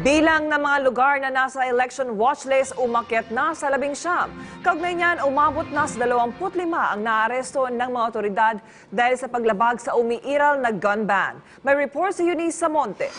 Bilang ng mga lugar na nasa election watchlist umakyat na sa 19. Kaugnay niyan, umabot na sa 25 ang naaresto ng mga otoridad dahil sa paglabag sa umiiral na gun ban. May report si Eunice Samonte.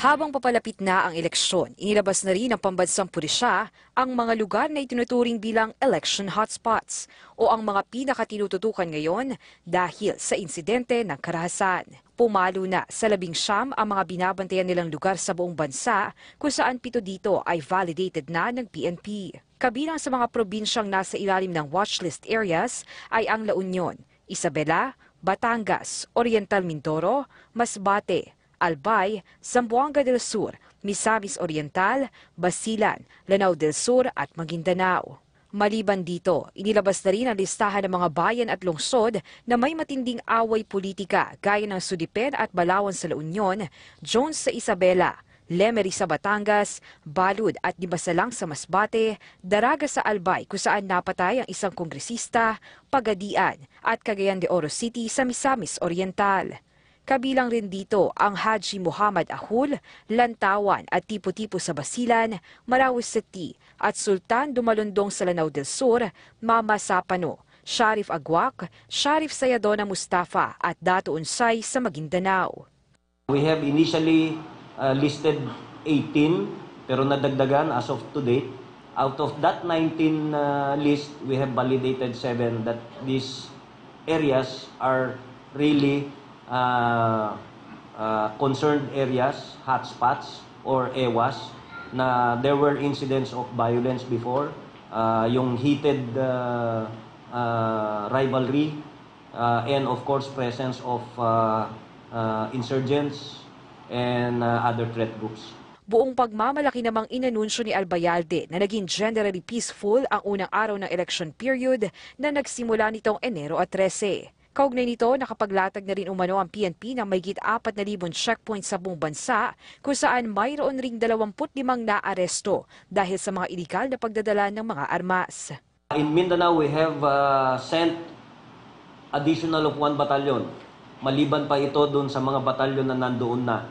Habang papalapit na ang eleksyon, inilabas na rin ng pambansang pulisya ang mga lugar na itinuturing bilang election hotspots o ang mga pinakatinututukan ngayon dahil sa insidente ng karahasan. Pumalo na sa 19 ang mga binabantayan nilang lugar sa buong bansa kung saan 7 dito ay validated na ng PNP. Kabilang sa mga probinsyang nasa ilalim ng watchlist areas ay ang La Union, Isabela, Batangas, Oriental Mindoro, Masbate, Albay, Zamboanga del Sur, Misamis Oriental, Basilan, Lanao del Sur at Maguindanao. Maliban dito, inilabas na rin ang listahan ng mga bayan at lungsod na may matinding away politika gaya ng Sudipen at Balawan sa La Union, Jones sa Isabela, Lemery sa Batangas, Balud at Dibasalang sa Masbate, Daraga sa Albay kung saan napatay ang isang kongresista, Pagadian at Cagayan de Oro City sa Misamis Oriental. Kabilang rin dito ang Haji Muhammad Ahul, Lantawan at Tipo-Tipo sa Basilan, Marawi City at Sultan Dumalondong sa Lanao del Sur, Mama Sapano, Sharif Agwak, Sharif Sayadona Mustafa at Dato Unsay sa Maguindanao. We have initially listed 18 pero nadagdagan as of today. Out of that 19 list, we have validated 7 that these areas are really concerned areas, hotspots or EWAs, na there were incidents of violence before, yung heated rivalry, and of course presence of insurgents and other threat groups. Buong pagmamalaki namang inanunsyo ni Albayalde na naging generally peaceful ang unang araw ng election period na nagsimula nitong Enero 13. Kaugnay nito, nakapaglatag na rin umano ang PNP ng mahigit 4,000 checkpoints sa buong bansa kung saan mayroon ring 25 naaresto dahil sa mga iligal na pagdadala ng mga armas. In Mindanao, we have sent additional of 1 battalion. Maliban pa ito doon sa mga batalyon na nandoon na.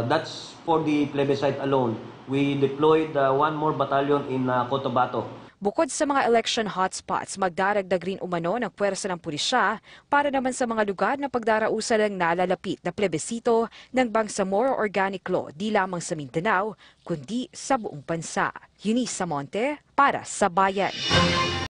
That's for the plebiscite alone. We deployed 1 more battalion in Cotabato. Bukod sa mga election hotspots, magdaragdag rin umano ng puwersa ng pulisya para naman sa mga lugar na pagdarausan ng nalalapit na plebisito ng Bangsamoro Organic Law di lamang sa Mindanao, kundi sa buong bansa. Eunice Samonte para sa Bayan.